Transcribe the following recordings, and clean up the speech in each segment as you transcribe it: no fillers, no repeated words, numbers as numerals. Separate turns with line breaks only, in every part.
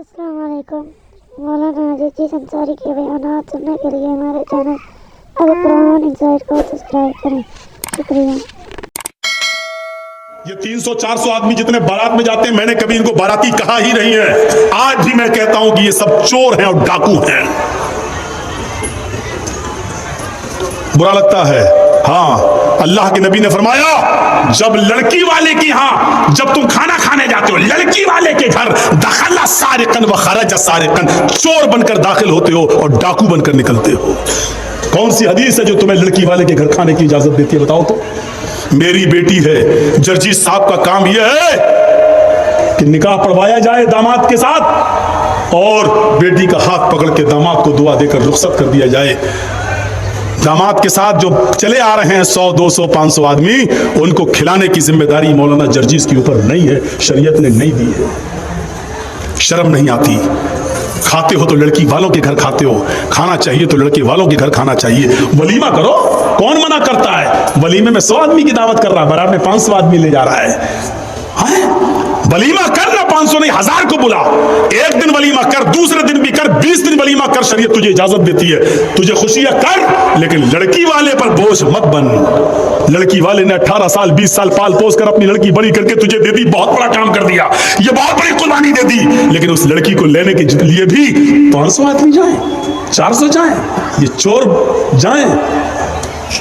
अस्सलाम वालेकुम। मौलाना अजीज अंसारी के बयानात सुनने के लिए हमारे चैनल अल कुरान इनसाइट को सब्सक्राइब करें। शुक्रिया।
ये 300-400 आदमी जितने बारात में जाते हैं, मैंने कभी इनको बाराती कहा ही नहीं है। आज भी मैं कहता हूं कि ये सब चोर हैं और डाकू हैं। बुरा लगता है। हाँ, अल्लाह के नबी ने फरमाया, जब लड़की वाले की यहां जब तुम खाना खाने जाते हो, लड़की वाले के घर, दखला सारिकन व खरज सारिकन, चोर बनकर दाखिल होते हो और डाकू बनकर निकलते हो। कौन सी हदीस है जो तुम्हें लड़की वाले के घर खाने की इजाजत देती है, बताओ तो। मेरी बेटी है, जर्जी साहब का काम यह है कि निकाह पढ़वाया जाए दामाद के साथ और बेटी का हाथ पकड़ के दामाद को दुआ देकर रुखसत कर दिया जाए। दामाद के साथ जो चले आ रहे हैं 100, 200, 500 आदमी, उनको खिलाने की जिम्मेदारी मौलाना जर्जीस के ऊपर नहीं है, शरीयत ने नहीं दी है। शर्म नहीं आती? खाते हो तो लड़की वालों के घर खाते हो, खाना चाहिए तो लड़के वालों के घर खाना चाहिए। वलीमा करो, कौन मना करता है? वलीमे में 100 आदमी की दावत कर रहा है, बारात में 500 आदमी ले जा रहा है। वलीमा कर ना, 500 नहीं 1000 को बुला। एक दिन वलीमा कर, दूसरे दिन भी कर, 20 दिन वलीमा कर, शरीयत तुझे इजाजत देती है। तुझे खुशियां कर, लेकिन लड़की वाले पर बोझ मत बन। लड़की वाले ने 18 साल 20 साल पाल पोस कर अपनी लड़की बड़ी करके तुझे दे दी, बहुत बड़ा काम कर दिया, ये बहुत बड़ी कुर्बानी दे दी। लेकिन उस लड़की को लेने के लिए भी 500 आदमी जाए, 400 जाए, ये चोर जाए।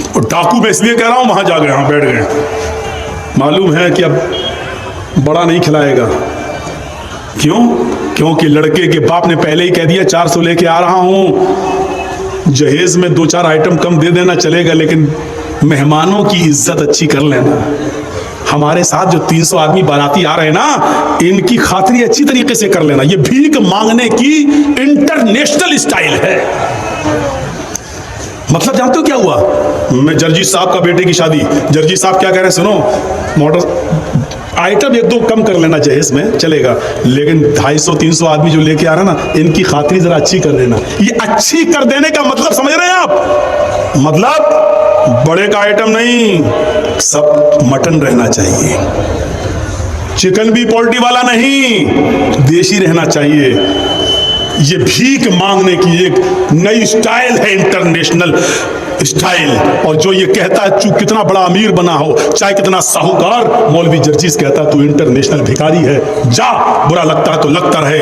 और डाकू मैं इसलिए कह रहा हूं, वहां जा गए, वहां बैठ गए। मालूम है कि अब बड़ा नहीं खिलाएगा। क्यों? क्योंकि लड़के के बाप ने पहले ही कह दिया 400 लेके आ रहा हूं, जहेज में 2-4 आइटम कम दे देना चलेगा, लेकिन मेहमानों की इज्जत अच्छी कर लेना। हमारे साथ जो 300 आदमी बाराती आ रहे हैं ना, इनकी खातिरी अच्छी तरीके से कर लेना। ये भीख मांगने की इंटरनेशनल स्टाइल है। मतलब जानते हो क्या हुआ? मैं जर्जी साहब का बेटे की शादी, जर्जी साहब क्या कह रहे हैं सुनो, मॉडल आइटम 1-2 कम कर लेना जहेज में चलेगा, लेकिन 250-300 आदमी जो लेके आ रहा ना, इनकी खातिरी जरा अच्छी कर देना। ये अच्छी कर देने का मतलब समझ रहे हैं आप? मतलब बड़े का आइटम नहीं, सब मटन रहना चाहिए, चिकन भी पोल्ट्री वाला नहीं, देशी रहना चाहिए। ये भीख मांगने की एक नई स्टाइल है, इंटरनेशनल स्टाइल। और जो ये कहता है तू कितना बड़ा अमीर बना हो, चाहे कितना साहूकार, मौलवी जर्जीस कहता है तू इंटरनेशनल भिखारी है। जा, बुरा लगता है तो लगता रहे।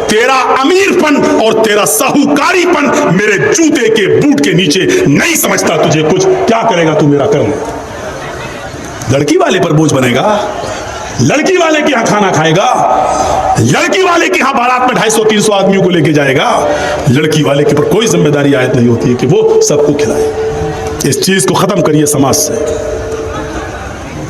तेरा अमीरपन और तेरा साहूकारीपन मेरे जूते के बूट के नीचे नहीं समझता तुझे कुछ। क्या करेगा तू मेरा कर ले। लड़की वाले पर बोझ बनेगा, लड़की वाले के यहां खाना खाएगा, लड़की वाले के यहां बारात में 250-300 आदमियों को लेके जाएगा। लड़की वाले के पर कोई जिम्मेदारी आयत नहीं होती है कि वो सबको खिलाए। इस चीज को खत्म करिए समाज से।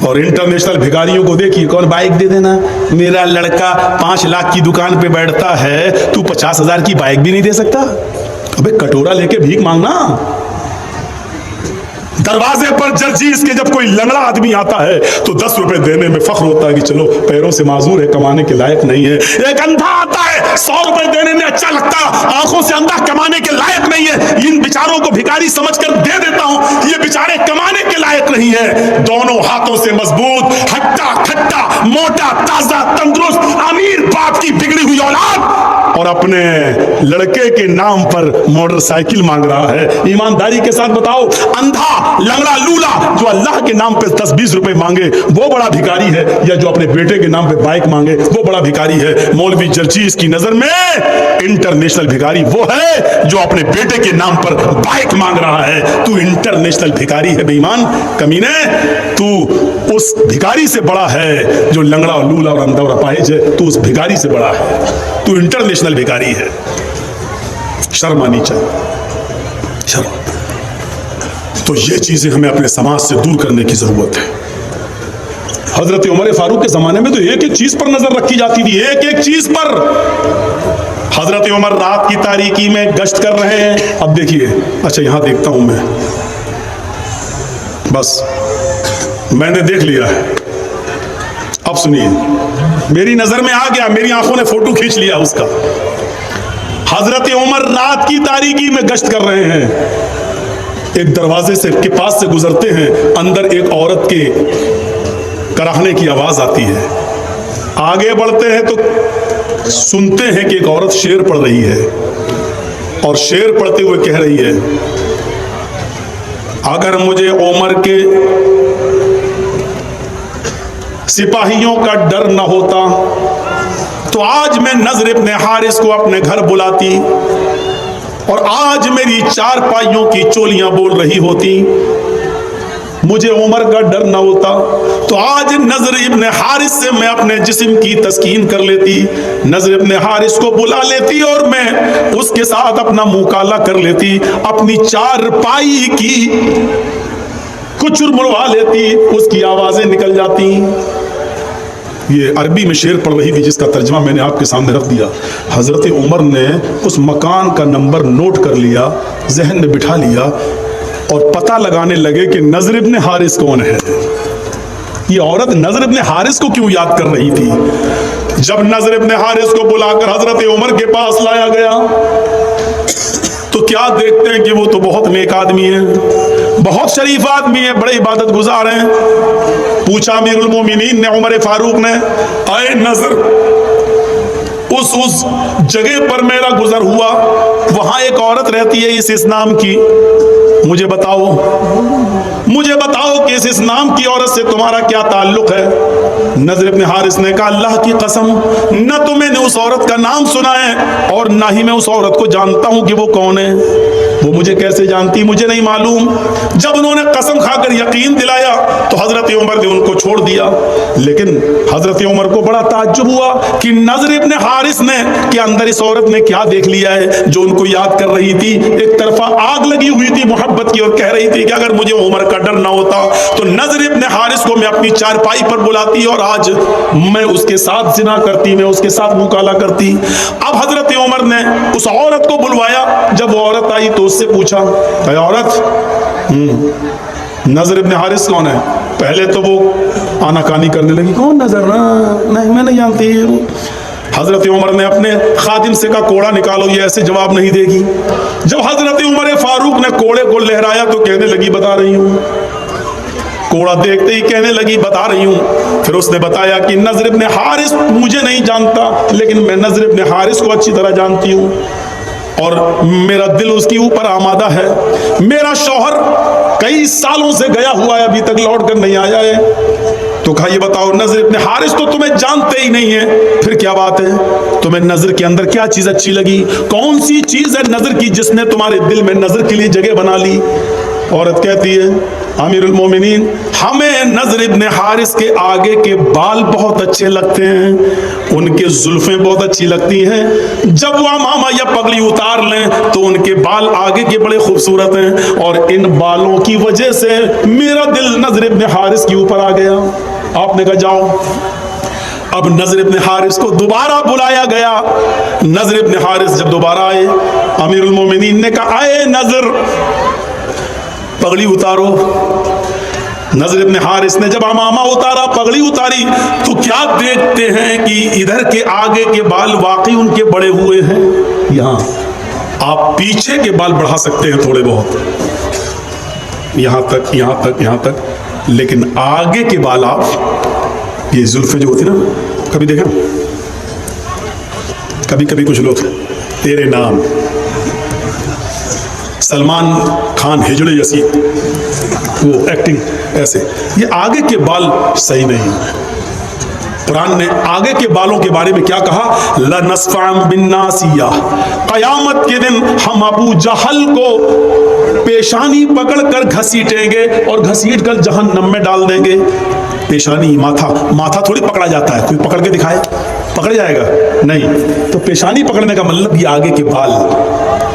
और इंटरनेशनल भिखारियों को देखिए, कौन बाइक दे देना, मेरा लड़का 5 लाख की दुकान पे बैठता है, तू 50,000 की बाइक भी नहीं दे सकता? अबे कटोरा लेके भीख मांगना। दरवाजे पर जर्जीस के जब कोई लंगड़ा आदमी आता है तो 10 रुपए देने में फख्र होता है कि चलो पैरों से माजूर है, कमाने के लायक नहीं है। एक अंधा आता है, 100 रुपए देने में अच्छा लगता, आंखों से अंधा, कमाने के लायक नहीं है। इन बेचारों को भिखारी समझकर दे देता हूं, ये बेचारे कमाने के लायक नहीं है। दोनों हाथों से मजबूत, हट्टा खट्टा, मोटा ताजा तंदुरुस्त अमीर बाप की बिगड़ी हुई औलाद, और अपने लड़के के नाम पर मोटरसाइकिल मांग रहा है। ईमानदारी के साथ बताओ, अंधा लंगड़ा लूला जो अल्लाह के नाम पे 10-20 रुपए मांगे वो बड़ा भिखारी है, या जो अपने बेटे के नाम पे बाइक मांगे वो बड़ा भिखारी है? मौलवी जर्जीस की नजर में इंटरनेशनल भिखारी वो है जो अपने बेटे के नाम पर बाइक मांग रहा है। तू इंटरनेशनल भिखारी है बेईमान, कमीने। तू उस भिखारी से बड़ा है जो लंगड़ा लूला और अंधा और अपाहिज है। तू उस भिखारी से बड़ा है, तू इंटरनेशनल भिखारी है। शर्म आनी चाहिए, शर्म। तो ये चीजें हमें अपने समाज से दूर करने की जरूरत है। हजरत उमर फारूक के जमाने में तो एक एक चीज पर नजर रखी जाती थी, एक एक चीज पर। हजरत उमर रात की तारीकी में गश्त कर रहे हैं। अब देखिए, अच्छा यहां देखता हूं मैं, बस मैंने देख लिया है। अब सुनिए, मेरी नजर में आ गया, मेरी आंखों ने फोटो खींच लिया उसका। हजरत उमर रात की तारीकी में गश्त कर रहे हैं, एक दरवाजे से के पास से गुजरते हैं, अंदर एक औरत के कराहने की आवाज आती है। आगे बढ़ते हैं तो सुनते हैं कि एक औरत शेर पढ़ रही है और शेर पढ़ते हुए कह रही है, अगर मुझे उमर के सिपाहियों का डर न होता तो आज मैं नज़र इब्न हारिस को अपने घर बुलाती और आज मेरी चारपाइयों की चोलियां बोल रही होती। मुझे उमर का डर न होता तो आज नज़र इब्न हारिस से मैं अपने जिस्म की तस्कीन कर लेती, नज़र इब्न हारिस को बुला लेती और मैं उसके साथ अपना मुंह काला कर लेती, अपनी चारपाई की कुचुर मुड़वा लेती, उसकी आवाजें निकल जाती। ये अरबी में शेर पढ़ रही थी जिसका तर्जमा मैंने आपके सामने रख दिया। हजरत उमर ने उस मकान का नंबर नोट कर लिया, जहन में बिठा लिया और पता लगाने लगे कि नज़र इब्न हारिस कौन है। ये औरत नज़र इब्न हारिस को क्यों याद कर रही थी? जब नज़र इब्न हारिस को बुलाकर हजरत उमर के पास लाया गया तो क्या देखते हैं कि वो तो बहुत नेक आदमी है, बहुत शरीफ आदमी है, बड़े इबादत गुजार हैं। पूछा अमीरुल मोमिनीन ने, उमर फारूक ने, आए नजर, उस जगह पर मेरा गुजर हुआ, वहां एक औरत रहती है इस नाम की, मुझे बताओ कि इस नाम की औरत से तुम्हारा क्या ताल्लुक है? नज़र इब्न हारिस ने कहा, अल्लाह की कसम, न तो मैंने उस औरत का नाम सुना है और ना ही मैं उस औरत को जानता हूं कि वो कौन है। वो मुझे कैसे जानती, मुझे नहीं मालूम। जब उन्होंने कसम खाकर यकीन दिलाया तो हजरत उमर ने उनको छोड़ दिया। लेकिन हजरत उमर को बड़ा ताज्जुब हुआ कि नज़र इब्न हारिस ने के अंदर इस औरत ने क्या देख लिया है जो उनको याद कर रही थी। एक तरफा आग लगी हुई थी मोहब्बत की और कह रही थी कि अगर मुझे उमर का डर ना होता तो नज़र इब्न हारिस को मैं अपनी चारपाई पर बुलाती और आज मैं उसके साथ जिना करती, मैं उसके साथ मुकाला करती। अब हजरत उमर ने उस औरत को बुलवाया। जब वो औरत आई तो उससे पूछा, औरत, नज़र इब्न हारिस कौन है? पहले तो वो आनाकानी करने लगी, कौन नज़र? नहीं, मैं नहीं जानती। हजरत उमर ने अपने खादिम से कहा, कोड़ा निकालो, ये ऐसे जवाब नहीं देगी। जब हजरत उमर फारूक ने कोड़े को लहराया तो कहने लगी, बता रही हूं। कोड़ा देखते ही कहने लगी, बता रही हूं। फिर उसने बताया कि नज़र इब्न हारिस मुझे नहीं जानता, लेकिन मैं नज़र इब्न हारिस को अच्छी तरह जानती हूं और मेरा दिल उसके ऊपर आमादा है। मेरा शौहर कई सालों से गया हुआ है, अभी तक लौट कर नहीं आया है। तो कहा, ये बताओ, नज़र इब्न हारिस तो तुम्हें जानते ही नहीं है, फिर क्या बात है? तुम्हें नज़र के अंदर क्या चीज़ अच्छी लगी? कौन सी चीज़ है नज़र की जिसने तुम्हारे दिल में नज़र के लिए जगह बना ली? औरत कहती है, अमीरुल मोमिनीन, हमें नज़र इब्न हारिस के आगे के बाल बहुत अच्छे लगते हैं, उनके जुल्फें बहुत अच्छी लगती हैं। जब वो अमामा या पगड़ी उतार लें तो उनके बाल आगे के बड़े खूबसूरत हैं और इन बालों की वजह से मेरा दिल नज़र इब्न हारिस के ऊपर आ गया। आपने कहा, जाओ। अब नज़र इब्न हारिस को दोबारा बुलाया गया। नज़र इब्न हारिस जब दोबारा आए, अमीरुल मोमिनीन ने कहा, आए नज़र, पगड़ी उतारो। नज़र इब्न हारिस ने जब अमामा उतारा, पगड़ी उतारी, तो क्या देखते हैं कि इधर के आगे के बाल वाकई उनके बड़े हुए हैं। यहाँ आप पीछे के बाल बढ़ा सकते हैं थोड़े बहुत, यहाँ तक, यहाँ तक, यहाँ तक, लेकिन आगे के बाल आप, ये जुल्फे जो होती ना, कभी देखा, कभी कभी कुछ लोग तेरे नाम, सलमान खान, हिजड़े जैसी वो एक्टिंग ऐसे, ये आगे के बाल सही नहीं। कुरान ने आगे के बालों के बारे में क्या कहा? लनस्फ़अन बिन्नासिया, क़यामत के दिन हम अबू जहल को पेशानी पकड़कर घसीटेंगे और घसीट कर जहन्नम में डाल देंगे। पेशानी, माथा थोड़ी पकड़ा जाता है, कोई पकड़ के दिखाए, पकड़ जाएगा? नहीं। तो पेशानी पकड़ने का मतलब ये आगे के बाल,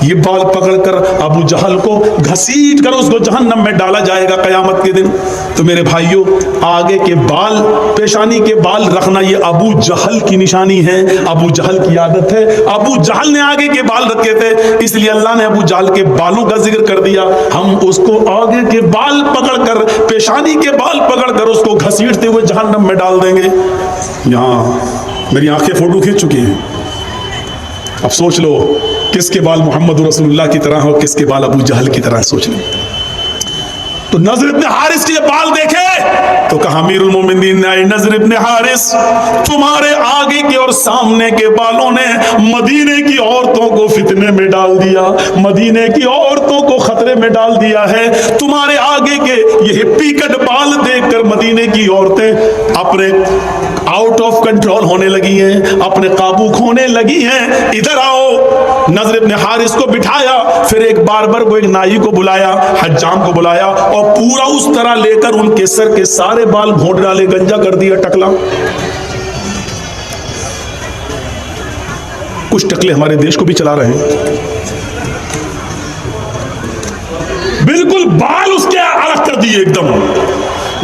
ये बाल पकड़कर अबू जहल को घसीट कर उसको जहन्नम में डाला जाएगा कयामत के दिन। तो मेरे भाइयों, आगे के बाल, पेशानी के बाल रखना ये अबू जहल की निशानी है, अबू जहल की आदत है। अबू जहल ने आगे के बाल रखे थे, इसलिए अल्लाह ने अबू जहल के बालों का जिक्र कर दिया। हम उसको आगे के बाल पकड़कर, पेशानी के बाल पकड़कर उसको घसीटते हुए जहन्नम में डाल देंगे। यहाँ मेरी आंखें फोटो खींच चुकी हैं। अब सोच लो किसके बाल मोहम्मद रसूलुल्लाह की तरह हो, किसके बाल अबू जहल की तरह, सोच लो। तो नज़र इब्न हारिस के ये बाल देखे तो कहा अमीरुल मोमिनीन ने, नज़र इब्न हारिस, तुम्हारे आगे के और सामने के बालों ने मदीने की औरतों को फितने में डाल दिया, मदीने की औरतों को खतरे में डाल दिया है। तुम्हारे आगे के ये हिप्पी कट बाल देखकर मदीने की औरतें अपने आउट ऑफ कंट्रोल होने लगी हैं, अपने काबू खोने लगी हैं। इधर आओ। नज़र इब्न हारिस को बिठाया, फिर एक बार्बर को, एक नाई को बुलाया, हज्जाम को बुलाया और पूरा उस तरह लेकर उनके सर के सारे बाल घोंट डाले, गंजा कर दिया, टकला। कुछ टकले हमारे देश को भी चला रहे हैं, बिल्कुल बाल उसके अलग कर दिए एकदम।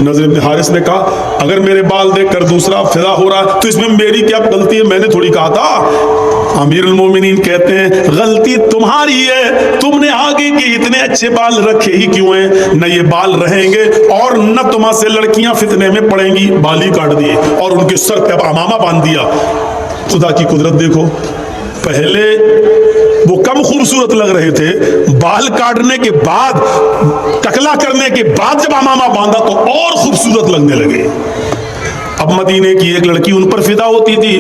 नज़र इब्न हारिस ने कहा अगर मेरे बाल देखकर दूसरा फिदा हो रहा तो इसमें मेरी क्या गलती है, मैंने थोड़ी कहा था। अमीरुल मोमिनीन कहते हैं गलती तुम्हारी है, तुमने आगे के इतने अच्छे बाल रखे ही क्यों हैं? न ये बाल रहेंगे और न तुम्हां से लड़कियां फितने में पड़ेंगी। बाल ही काट दिए और उनके सर पे अमामा बांध दिया। खुदा की कुदरत देखो, पहले वो कम खूबसूरत लग रहे थे, बाल काटने के बाद, टकला करने के बाद जब अमामा बांधा तो और खूबसूरत लगने लगे। अब मदीने की एक लड़की उन पर फिदा होती थी,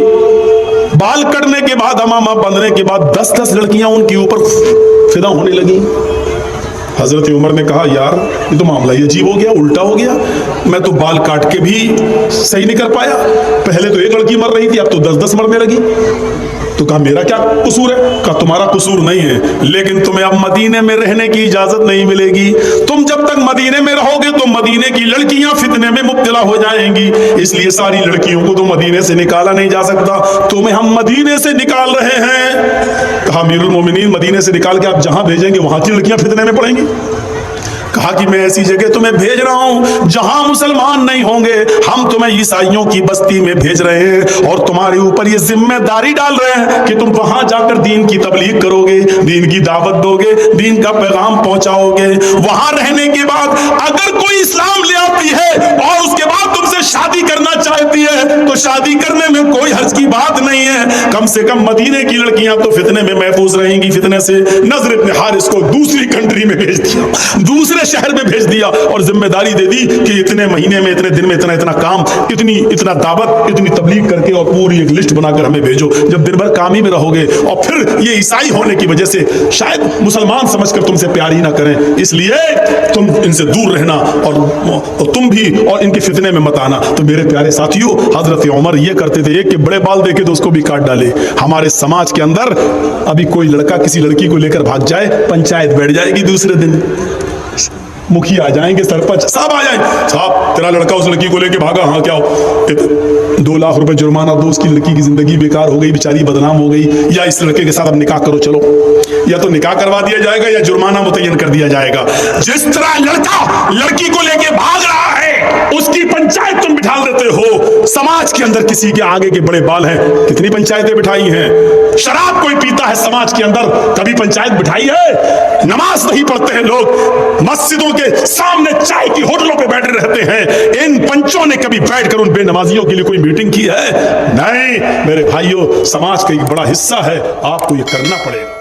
बाल कटने के बाद, अमामा बांधने के बाद 10-10 लड़कियां उनके ऊपर फिदा होने लगी। हजरत उमर ने कहा यार ये तो मामला ही अजीब हो गया, उल्टा हो गया। मैं तो बाल काट के भी सही नहीं कर पाया, पहले तो एक लड़की मर रही थी, अब तो 10-10 मरने लगी। तो कहा मेरा क्या कसूर है? कहा तुम्हारा कसूर नहीं है, लेकिन तुम्हें अब मदीने में रहने की इजाजत नहीं मिलेगी। तुम जब तक मदीने में रहोगे तो मदीने की लड़कियां फितने में मुब्तला हो जाएंगी, इसलिए सारी लड़कियों को तो मदीने से निकाला नहीं जा सकता, तुम्हें हम मदीने से निकाल रहे हैं। कहा अमीरुल मोमिनीन मदीने से निकाल के आप जहां भेजेंगे वहां की लड़कियां फितने में पड़ेंगी। कहा कि मैं ऐसी जगह तुम्हें भेज रहा हूं जहां मुसलमान नहीं होंगे, हम तुम्हें ईसाइयों की बस्ती में भेज रहे हैं और तुम्हारे ऊपर ये जिम्मेदारी डाल रहे हैं कि तुम वहां जाकर दीन की तबलीग करोगे, दीन की दावत दोगे, दीन का पैगाम पहुंचाओगे। वहां रहने के बाद अगर कोई इस्लाम ले आती है और उसके बाद तुमसे शादी करना चाहती है तो शादी करने में कोई हर्ज की बात नहीं है, कम से कम मदीने की लड़कियां तो फितने में महफूज रहेंगी, फितने से। नज़र इब्न हारिस को दूसरी कंट्री में भेज दिया, दूसरे शहर में भेज दिया और जिम्मेदारी दे दी कि इतने महीने में, इतने दिन में इतना इतना काम, इतना दावत, इतनी तबलीग करके और पूरी एक लिस्ट बनाकर हमें भेजो। जब दिन भर काम ही में रहोगे और फिर ये ईसाई होने की वजह से शायद मुसलमान समझकर तुमसे प्यार ही ना करें, इसलिए तुम इनसे दूर रहना और तुम भी और इनके फितने में मत आना। तो मेरे प्यारे साथियों, हजरत उमर ये करते थे, एक के बड़े बाल देखे तो उसको भी काट डाले। हमारे समाज के अंदर अभी कोई लड़का किसी लड़की को लेकर भाग जाए, पंचायत बैठ जाएगी, दूसरे दिन मुखिया आ जाएंगे, सरपंच साहब आ जाएंगे, साहब तेरा लड़का उस लड़की को लेके भागा, हाँ क्या हो, 2 लाख रुपए जुर्माना दो, उसकी लड़की की जिंदगी बेकार हो गई, बेचारी बदनाम हो गई, या इस लड़के के साथ अब निकाह करो, चलो, या तो निकाह करवा दिया जाएगा या जुर्माना मुतय्यन कर दिया जाएगा। जिस तरह लड़का लड़की को लेके भाग रहा है उसकी पंचायत तुम बिठा देते हो। समाज के अंदर किसी के आगे के बड़े बाल हैं, कितनी पंचायतें बिठाई हैं। शराब कोई पीता है समाज के अंदर, कभी पंचायत बिठाई है? नमाज नहीं पढ़ते हैं लोग, मस्जिदों के सामने चाय की होटलों पे बैठे रहते हैं। इन पंचों ने कभी बैठकर उन बेनमाजियों के लिए कोई मीटिंग की है? नहीं मेरे भाइयों, समाज का एक बड़ा हिस्सा है, आपको ये करना पड़ेगा।